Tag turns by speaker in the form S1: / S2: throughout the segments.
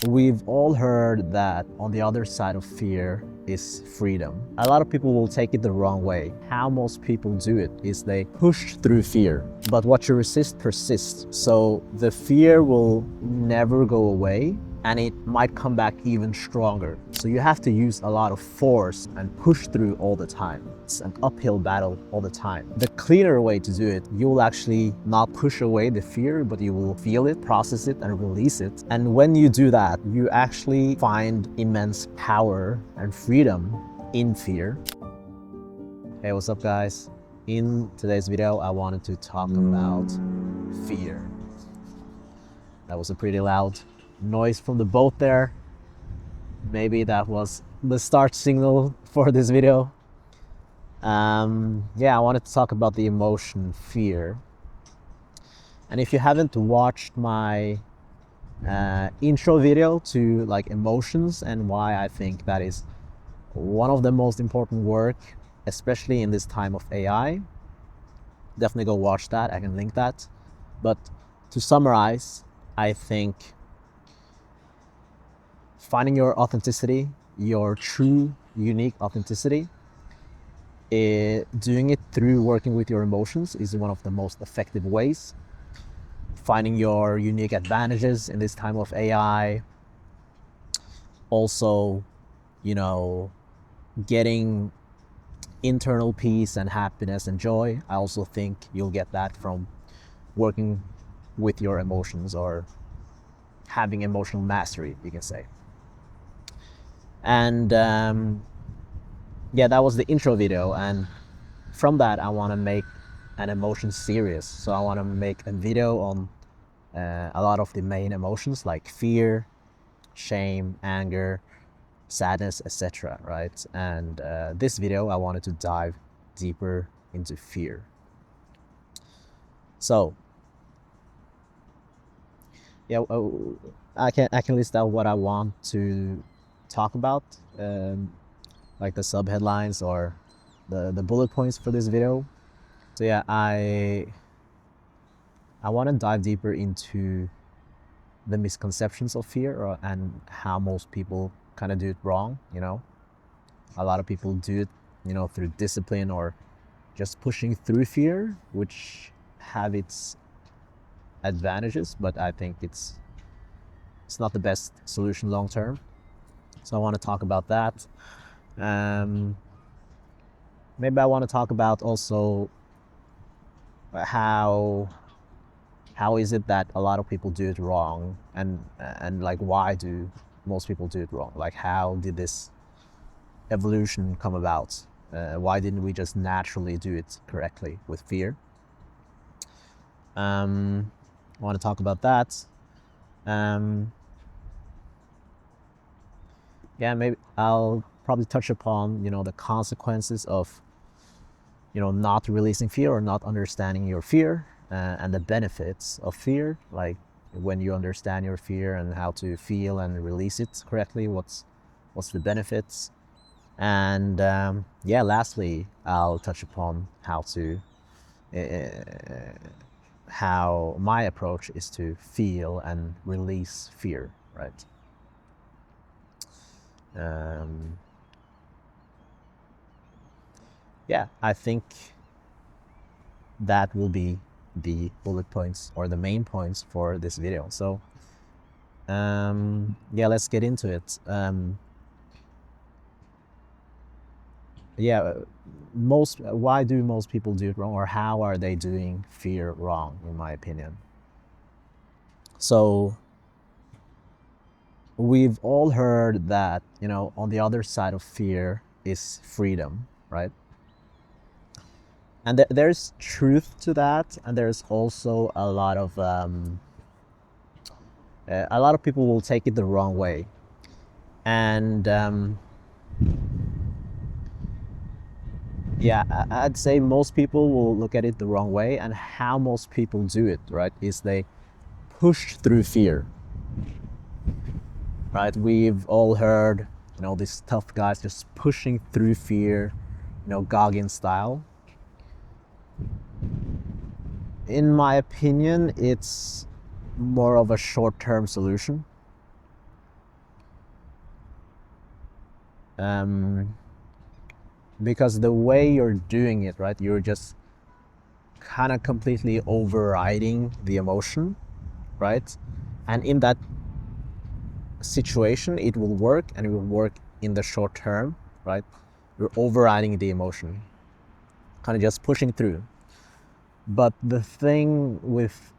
S1: We've all heard that on the other side of fear is freedom. A lot of people will take it the wrong way. How most people do it is they push through fear, but what you resist persists. So the fear will never go away and it might come back even stronger. So you have to use a lot of force and push through all the time. It's an uphill battle all the time. The cleaner way to do it, you will actually not push away the fear, but you will feel it, process it, and release it. And when you do that, you actually find immense power and freedom in fear. Hey, what's up guys? In today's video, I wanted to talk about fear. That was a pretty loud noise from the boat there. Maybe that was the start signal for this video. Yeah, I wanted to talk about the emotion fear. And if you haven't watched my intro video to like emotions and why I think that is one of the most important work, especially in this time of AI, definitely go watch that. I can link that. But to summarize, I think finding your authenticity, your true, unique authenticity, doing it through working with your emotions is one of the most effective ways. Finding your unique advantages in this time of AI. Also, getting internal peace and happiness and joy. I also think you'll get that from working with your emotions or having emotional mastery, you can say. And yeah, that was the intro video, and from that I want to make an emotion series. So I want to make a video on a lot of the main emotions like fear, shame, anger, sadness, etc. Right? And this video I wanted to dive deeper into fear. So yeah, I can list out what I want to talk about, like the subheadlines or the bullet points for this video. So yeah, I want to dive deeper into the misconceptions of fear and how most people kind of do it wrong. A lot of people do it through discipline or just pushing through fear, which have its advantages, but I think it's not the best solution long term. So I want to talk about that. Maybe I want to talk about also how is it that a lot of people do it wrong, and like why do most people do it wrong? Like how did this evolution come about? Why didn't we just naturally do it correctly with fear? I want to talk about that. Yeah, maybe I'll probably touch upon the consequences of not releasing fear or not understanding your fear, and the benefits of fear, like when you understand your fear and how to feel and release it correctly, what's the benefits. And yeah, lastly I'll touch upon how my approach is to feel and release fear, right? Yeah, I think that will be the bullet points or the main points for this video. So yeah, let's get into it. Yeah, why do most people do it wrong, or how are they doing fear wrong, in my opinion? So we've all heard that on the other side of fear is freedom, right? And there's truth to that, and there's also a lot of people will take it the wrong way. And yeah, I'd say most people will look at it the wrong way, and how most people do it, right, is they push through fear, right? We've all heard these tough guys just pushing through fear, Goggin style. In my opinion, it's more of a short-term solution. Because the way you're doing it, right, you're just kind of completely overriding the emotion, right? And in that situation, it will work, and it will work in the short term, right? You're overriding the emotion, kind of just pushing through. But the thing with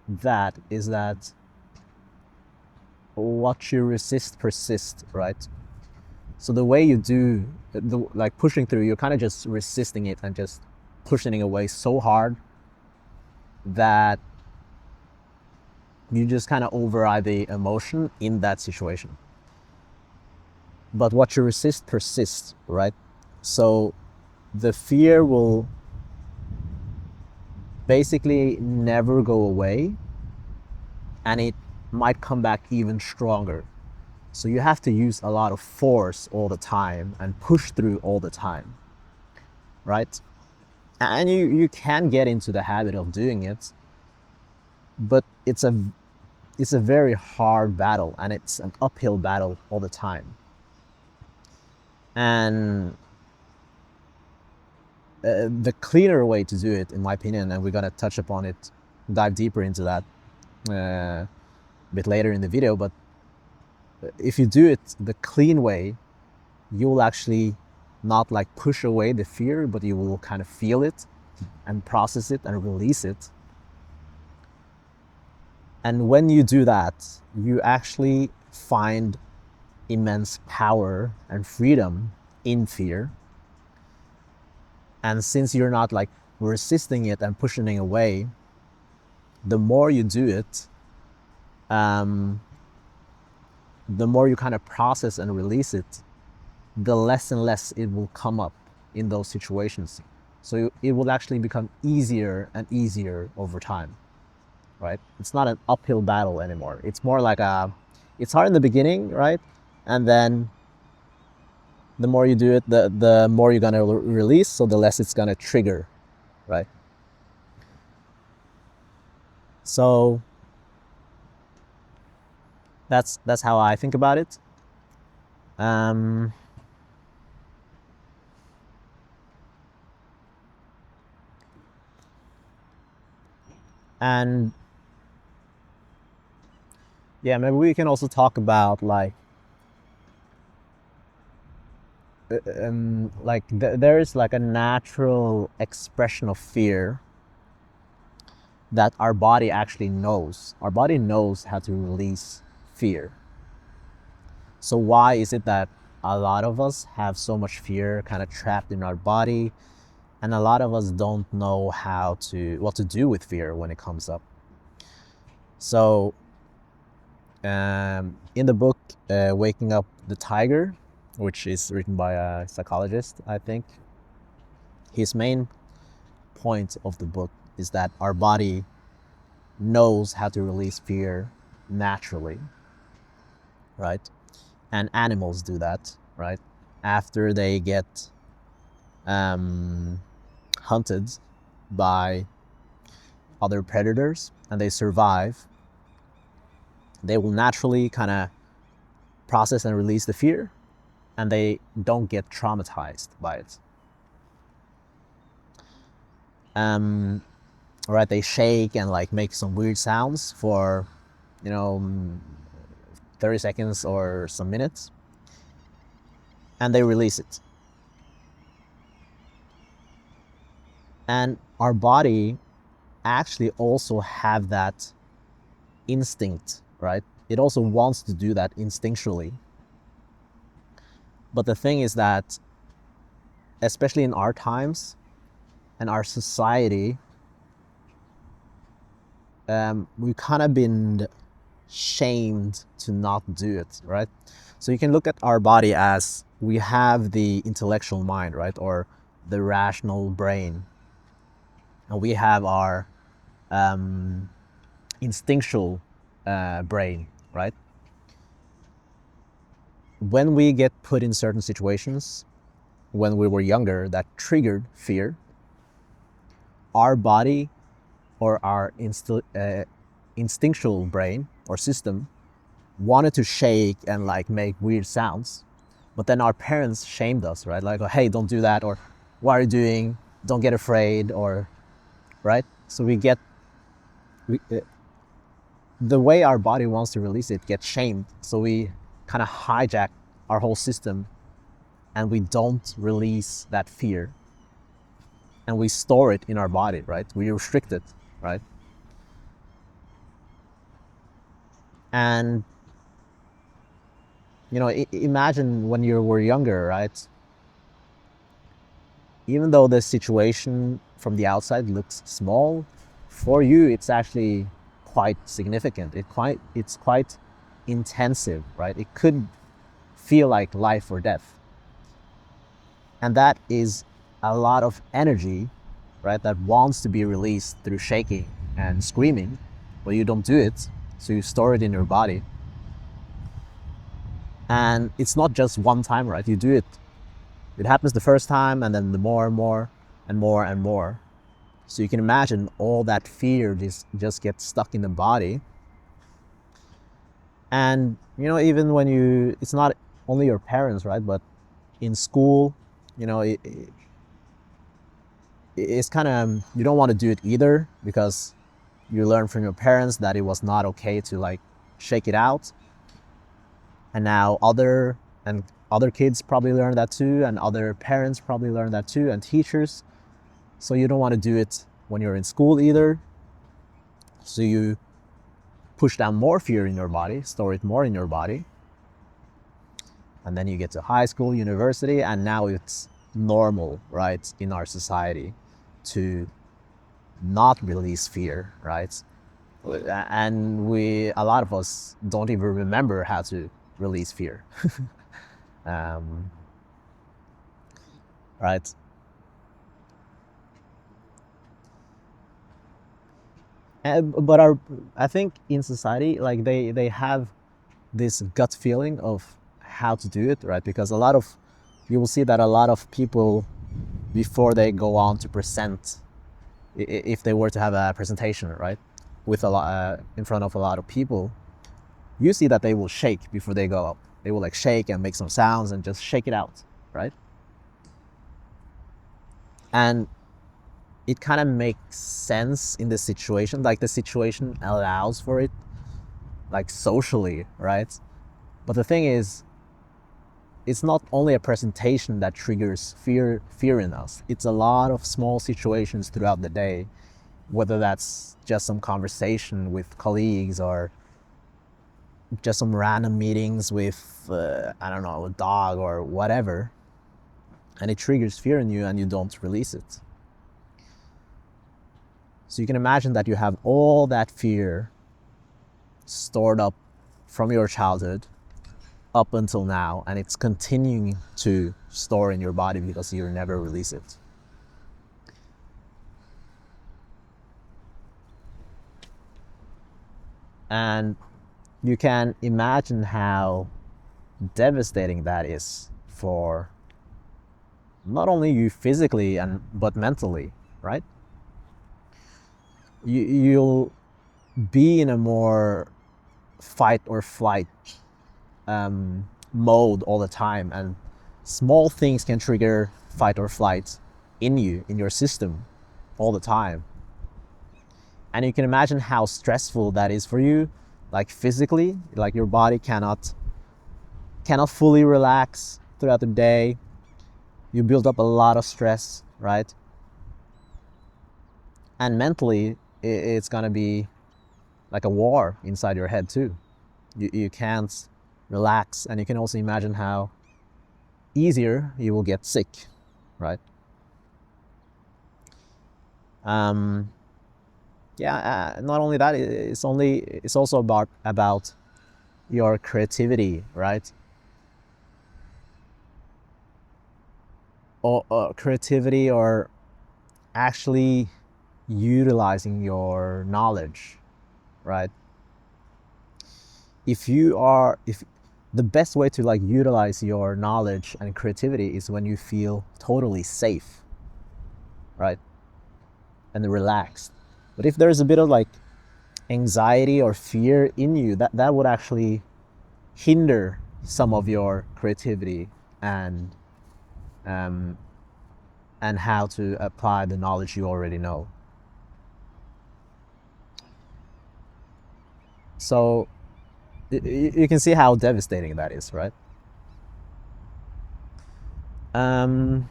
S1: that is that what you resist persists, right? So the way you do, like pushing through, you're kind of just resisting it and just pushing it away so hard that you just kind of override the emotion in that situation. But what you resist persists, right? So the fear will basically never go away, and it might come back even stronger. So you have to use a lot of force all the time and push through all the time, right? And you can get into the habit of doing it, but it's a very hard battle, and it's an uphill battle all the time. And the cleaner way to do it, in my opinion, and we're gonna touch upon it, dive deeper into that a bit later in the video, but if you do it the clean way, you will actually not like push away the fear, but you will kind of feel it and process it and release it. And when you do that, you actually find immense power and freedom in fear. And since you're not like resisting it and pushing it away, the more you do it, the more you kind of process and release it, the less and less it will come up in those situations. So it will actually become easier and easier over time, right? It's not an uphill battle anymore. It's more like it's hard in the beginning, right? And then the more you do it, the more you're gonna release, so the less it's gonna trigger, right? So that's how I think about it. And yeah, maybe we can also talk about like there is like a natural expression of fear that our body actually knows. Our body knows how to release fear. So why is it that a lot of us have so much fear kind of trapped in our body, and a lot of us don't know what to do with fear when it comes up? So in the book Waking Up the Tiger, which is written by a psychologist, I think, his main point of the book is that our body knows how to release fear naturally, right? And animals do that, right? After they get hunted by other predators and they survive, they will naturally kind of process and release the fear, and they don't get traumatized by it. Right? They shake and like make some weird sounds for, 30 seconds or some minutes, and they release it. And our body actually also have that instinct, right? It also wants to do that instinctually. But the thing is that, especially in our times and our society, we've kind of been shamed to not do it, right? So you can look at our body as we have the intellectual mind, right? Or the rational brain. And we have our instinctual brain, right? When we get put in certain situations when we were younger that triggered fear, our body or our instinctual brain or system wanted to shake and like make weird sounds, But then our parents shamed us, right? Like, oh, hey, don't do that, or what are you doing? Don't get afraid, or right? So the way our body wants to release it gets shamed. So we kind of hijack our whole system, and we don't release that fear, and we store it in our body, right? We restrict it, right? And imagine when you were younger, right? Even though the situation from the outside looks small, for you it's actually quite significant. It's quite intensive, right? It could feel like life or death. And that is a lot of energy, right, that wants to be released through shaking and screaming, but you don't do it, so you store it in your body. And it's not just one time, right? You do it. It happens the first time, and then the more and more and more and more. So you can imagine all that fear just gets stuck in the body. And even when it's not only your parents, right? But in school, it's kind of, you don't want to do it either, because you learn from your parents that it was not okay to like shake it out. And now other kids probably learn that too, and other parents probably learn that too, and teachers. So you don't want to do it when you're in school either. So you push down more fear in your body, store it more in your body. And then you get to high school, university, and now it's normal, right, in our society to not release fear, right? And a lot of us don't even remember how to release fear. Right? But I think in society, like they have this gut feeling of how to do it, right? Because you will see that a lot of people, before they go on to present, if they were to have a presentation, right, with a lot in front of a lot of people, you see that they will shake before they go up. They will like shake and make some sounds and just shake it out, right? And it kind of makes sense in the situation. Like the situation allows for it, like socially, right? But the thing is, it's not only a presentation that triggers fear in us. It's a lot of small situations throughout the day, whether that's just some conversation with colleagues or just some random meetings with, I don't know, a dog or whatever. And it triggers fear in you and you don't release it. So you can imagine that you have all that fear stored up from your childhood up until now, and it's continuing to store in your body because you never release it. And you can imagine how devastating that is for not only you physically but mentally, right? You'll be in a more fight or flight mode all the time, and small things can trigger fight or flight in your system all the time. And you can imagine how stressful that is for you, like physically, like your body cannot fully relax throughout the day. You build up a lot of stress, right? And mentally, it's gonna be like a war inside your head too. You can't relax, and you can also imagine how easier you will get sick, right? Not only that, it's also about your creativity, right? Or creativity, or actually utilizing your knowledge, right? If the best way to like utilize your knowledge and creativity is when you feel totally safe, right? And relaxed. But if there's a bit of like anxiety or fear in you, that would actually hinder some of your creativity and um, and how to apply the knowledge you already know. So you can see how devastating that is, right? Um,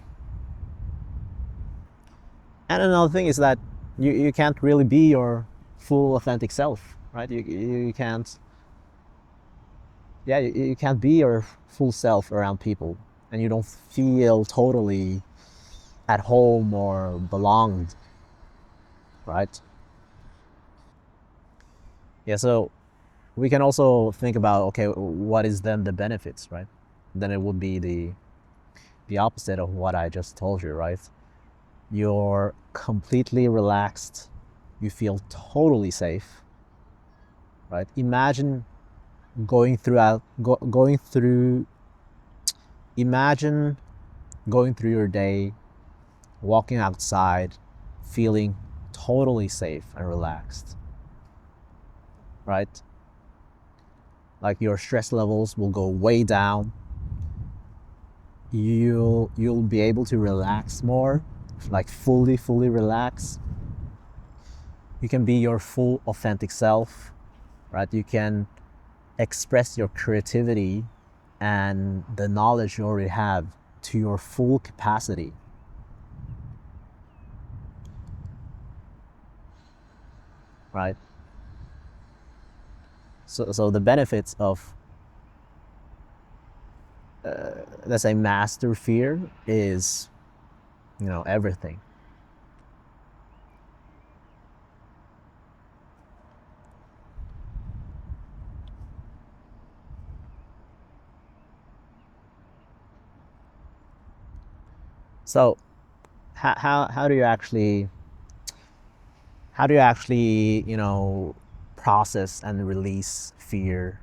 S1: and another thing is that you can't really be your full authentic self, right? You can't, yeah, you can't be your full self around people, and you don't feel totally at home or belonged, right? Yeah, so we can also think about, okay, what is then the benefits, right? Then it would be the opposite of what I just told you, right? You're completely relaxed, you feel totally safe, right? Imagine going through imagine going through your day, walking outside, feeling totally safe and relaxed, right? Like your stress levels will go way down. You'll be able to relax more, like fully relax. You can be your full authentic self, right? You can express your creativity and the knowledge you already have to your full capacity, right? So the benefits of, let's say, master fear is, everything. So how do you actually process and release fear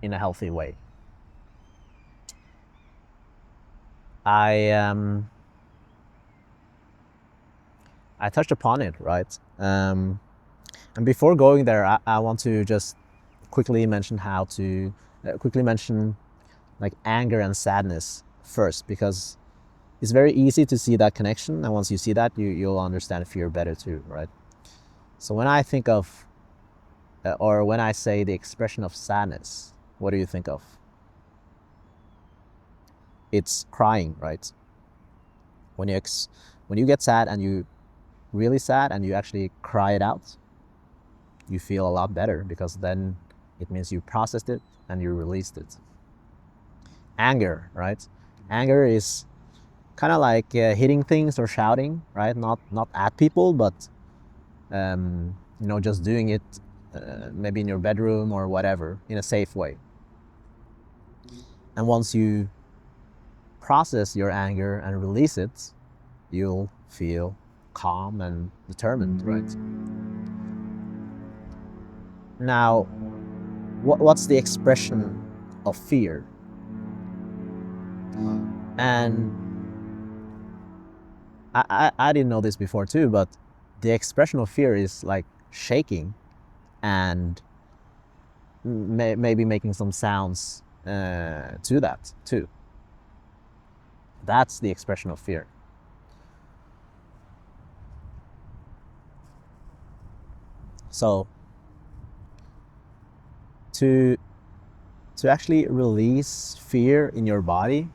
S1: in a healthy way? I touched upon it, right? And before going there, I want to just quickly mention quickly mention like anger and sadness first, because it's very easy to see that connection, and once you see that, you'll understand fear better too, right? So when I think of, or when I say the expression of sadness, what do you think of? It's crying, right? When when you get sad and you really sad and you actually cry it out, you feel a lot better, because then it means you processed it and you released it. Anger, right? Anger is kind of like hitting things or shouting, right? Not at people, but just doing it, maybe in your bedroom or whatever, in a safe way. And once you process your anger and release it, you'll feel calm and determined, right? Now, what's the expression of fear? And I didn't know this before too, but the expression of fear is like shaking and maybe making some sounds to that too. That's the expression of fear. So to actually release fear in your body,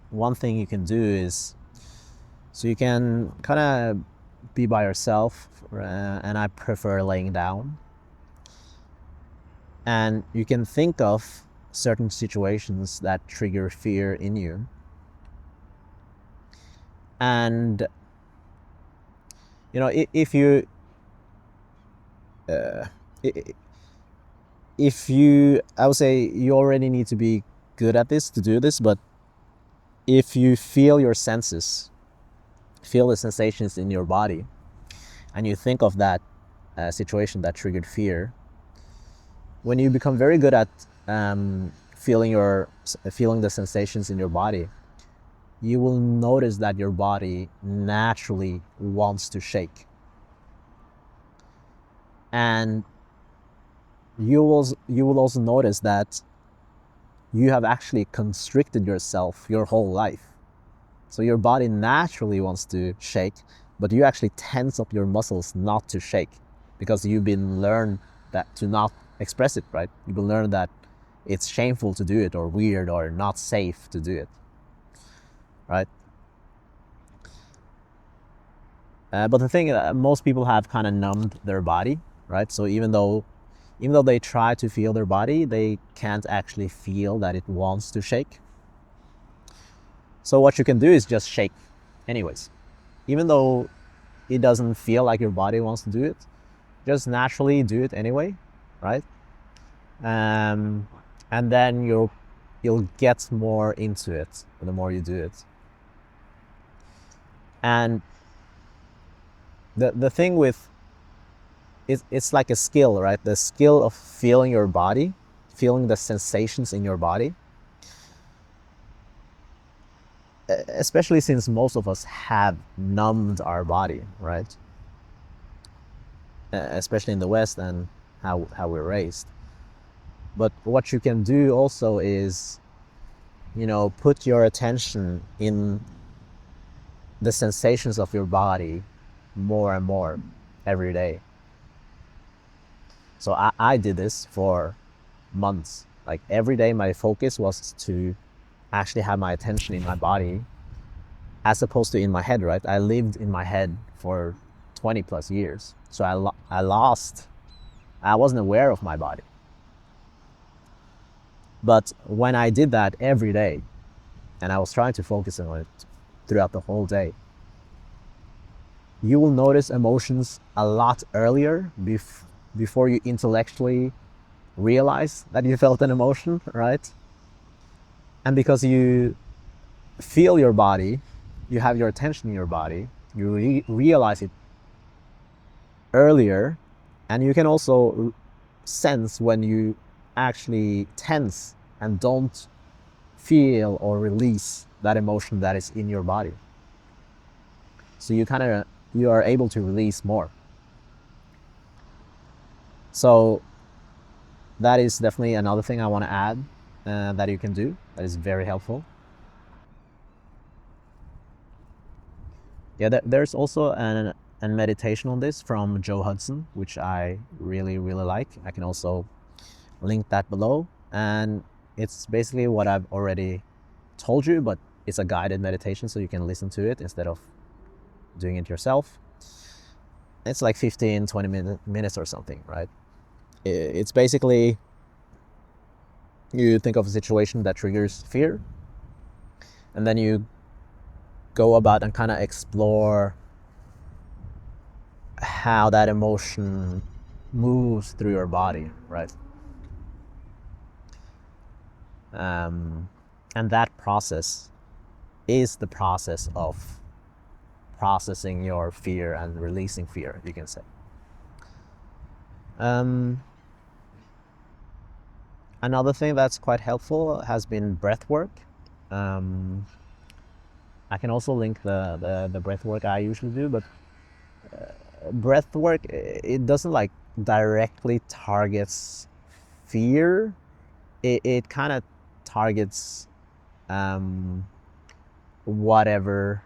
S1: one thing you can do is, so you can kind of be by yourself, and I prefer laying down, and you can think of certain situations that trigger fear in you, and if you uh, if you I would say you already need to be good at this to do this, but if you feel your senses, feel the sensations in your body, and you think of that situation that triggered fear, when you become very good at feeling the sensations in your body, you will notice that your body naturally wants to shake, and you will also notice that you have actually constricted yourself your whole life. So your body naturally wants to shake, but you actually tense up your muscles not to shake because you've been learned that to not express it, right? You've been learned that it's shameful to do it or weird or not safe to do it, right? But the thing is, most people have kind of numbed their body, right? So even though they try to feel their body, they can't actually feel that it wants to shake. So what you can do is just shake anyways. Even though it doesn't feel like your body wants to do it, just naturally do it anyway, right? And then you'll get more into it the more you do it. And the thing with it's like a skill, right? The skill of feeling your body, feeling the sensations in your body, especially since most of us have numbed our body, right? Especially in the West and how we're raised. But what you can do also is, put your attention in the sensations of your body more and more every day. So I did this for months. Like every day my focus was to actually have my attention in my body as opposed to in my head, right? I lived in my head for 20 plus years. So I wasn't aware of my body. But when I did that every day, and I was trying to focus on it throughout the whole day, you will notice emotions a lot earlier before you intellectually realize that you felt an emotion, right? And because you feel your body, you have your attention in your body, you realize it earlier, and you can also sense when you actually tense and don't feel or release that emotion that is in your body. So you are able to release more. So that is definitely another thing I want to add that you can do that is very helpful. Yeah, there's also a meditation on this from Joe Hudson, which I really, really like. I can also link that below. And it's basically what I've already told you, but it's a guided meditation, so you can listen to it instead of doing it yourself. It's like 15, 20 minutes or something, right? It's basically, you think of a situation that triggers fear, and then you go about and kind of explore how that emotion moves through your body, right? And that process is the process of processing your fear and releasing fear, you can say. Another thing that's quite helpful has been breathwork. I can also link the breathwork I usually do, but breathwork, it doesn't like directly targets fear. It kind of targets whatever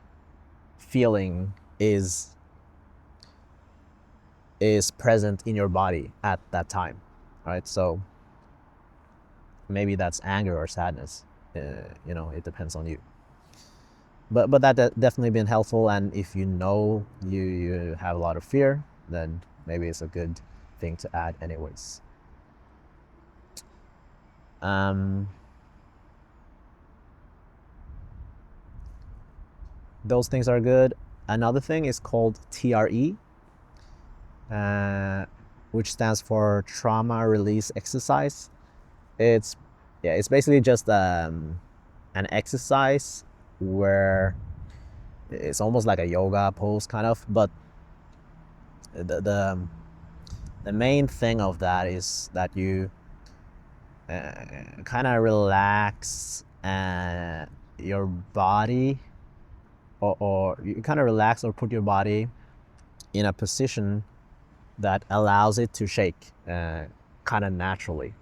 S1: feeling is present in your body at that time, right? So maybe that's anger or sadness. It depends on you. But that definitely been helpful. And if you have a lot of fear, then maybe it's a good thing to add anyways. Those things are good. Another thing is called TRE, which stands for trauma release exercise. It's basically just an exercise where it's almost like a yoga pose kind of, but the main thing of that is that you kind of relax your body, or you kind of relax or put your body in a position that allows it to shake kind of naturally.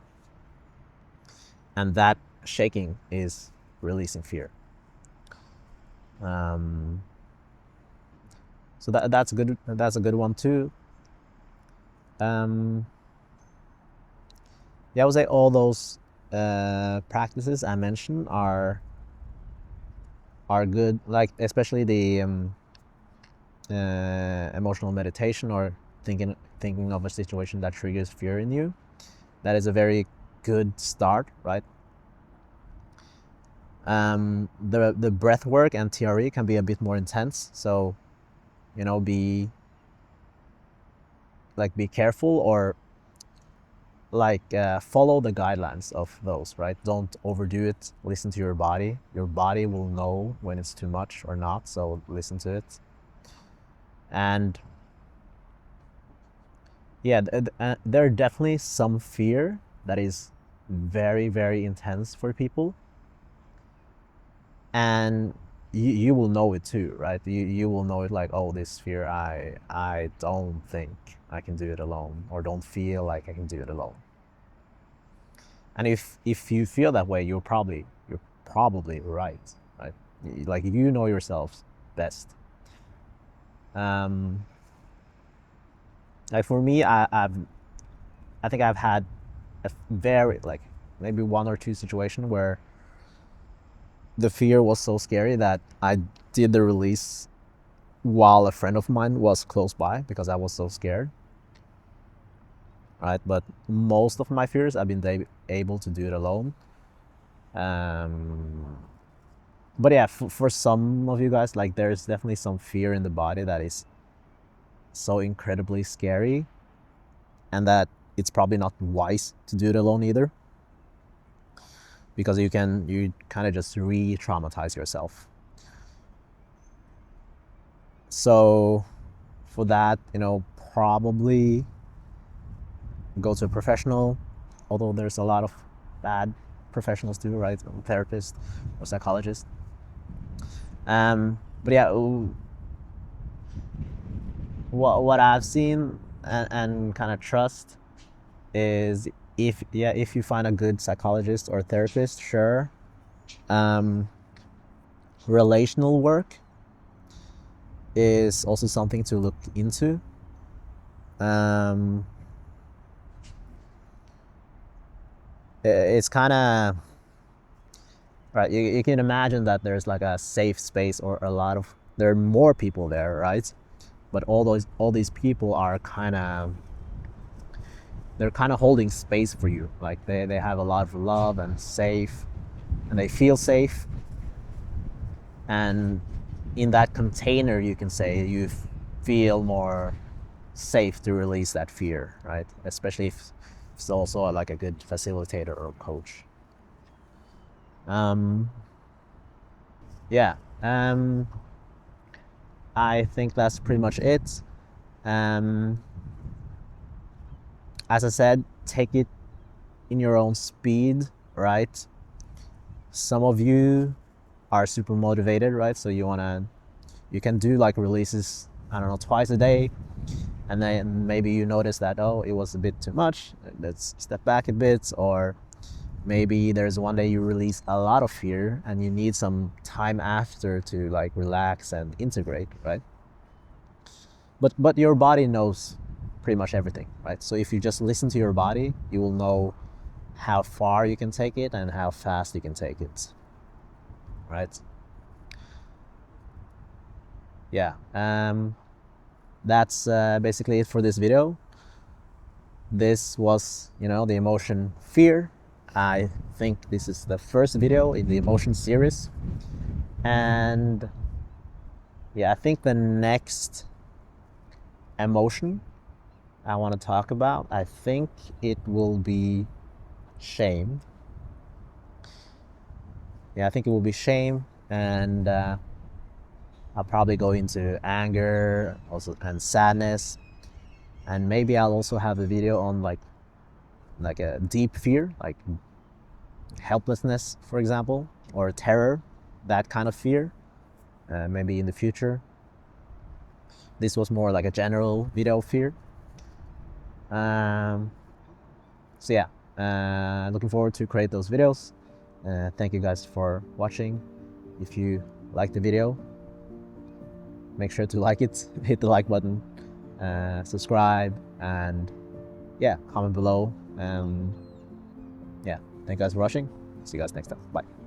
S1: And that shaking is releasing fear. So that's good. That's a good one too. Yeah, I would say all those practices I mentioned are good. Like especially the emotional meditation, or thinking of a situation that triggers fear in you. That is a very good start, right? The breath work and theory can be a bit more intense, so be careful, or follow the guidelines of those, right? Don't overdo it. Listen to your body. Your body will know when it's too much or not, so listen to it. And yeah, there are definitely some fear that is very, very intense for people, and you will know it too, right? You will know it, like, oh, this fear, I don't think I can do it alone, or don't feel like I can do it alone. And if you feel that way, you're probably right? Like, you know yourself best. Like for me, I think I've had a very, like, maybe one or two situations where the fear was so scary that I did the release while a friend of mine was close by, because I was so scared, right? But most of my fears, I've been able to do it alone. But yeah, for some of you guys, like, there's definitely some fear in the body that is so incredibly scary, and that it's probably not wise to do it alone either, because you kind of just re-traumatize yourself. So for that, probably go to a professional, although there's a lot of bad professionals too, right? Therapist or psychologist. But yeah, what I've seen and kind of trust is, if you find a good psychologist or therapist, sure. Relational work is also something to look into. It's kind of right. You can imagine that there's like a safe space, or there are more people there, right? But all these people are they're kind of holding space for you. Like, they have a lot of love and safe, and they feel safe. And in that container, you can say, you feel more safe to release that fear, right? Especially if it's also like a good facilitator or coach. Yeah. I think that's pretty much it. As I said, take it in your own speed, right? Some of you are super motivated, right? So you can do like releases, I don't know, twice a day, and then maybe you notice that, oh, it was a bit too much, let's step back a bit. Or maybe there's one day you release a lot of fear and you need some time after to like relax and integrate, right? But your body knows pretty much everything, right? So if you just listen to your body, you will know how far you can take it and how fast you can take it, right? Yeah. That's basically it for this video. This was, the emotion fear. I think this is the first video in the emotion series. And yeah, I think the next emotion I want to talk about, I think it will be shame. Yeah, I think it will be shame, and I'll probably go into anger also, and sadness, and maybe I'll also have a video on like a deep fear, like helplessness, for example, or terror, that kind of fear, maybe in the future. This was more like a general video of fear. So yeah, looking forward to create those videos. Thank you guys for watching. If you like the video, make sure to like it, hit the like button, subscribe, and yeah, comment below. Yeah, thank you guys for watching. See you guys next time. Bye.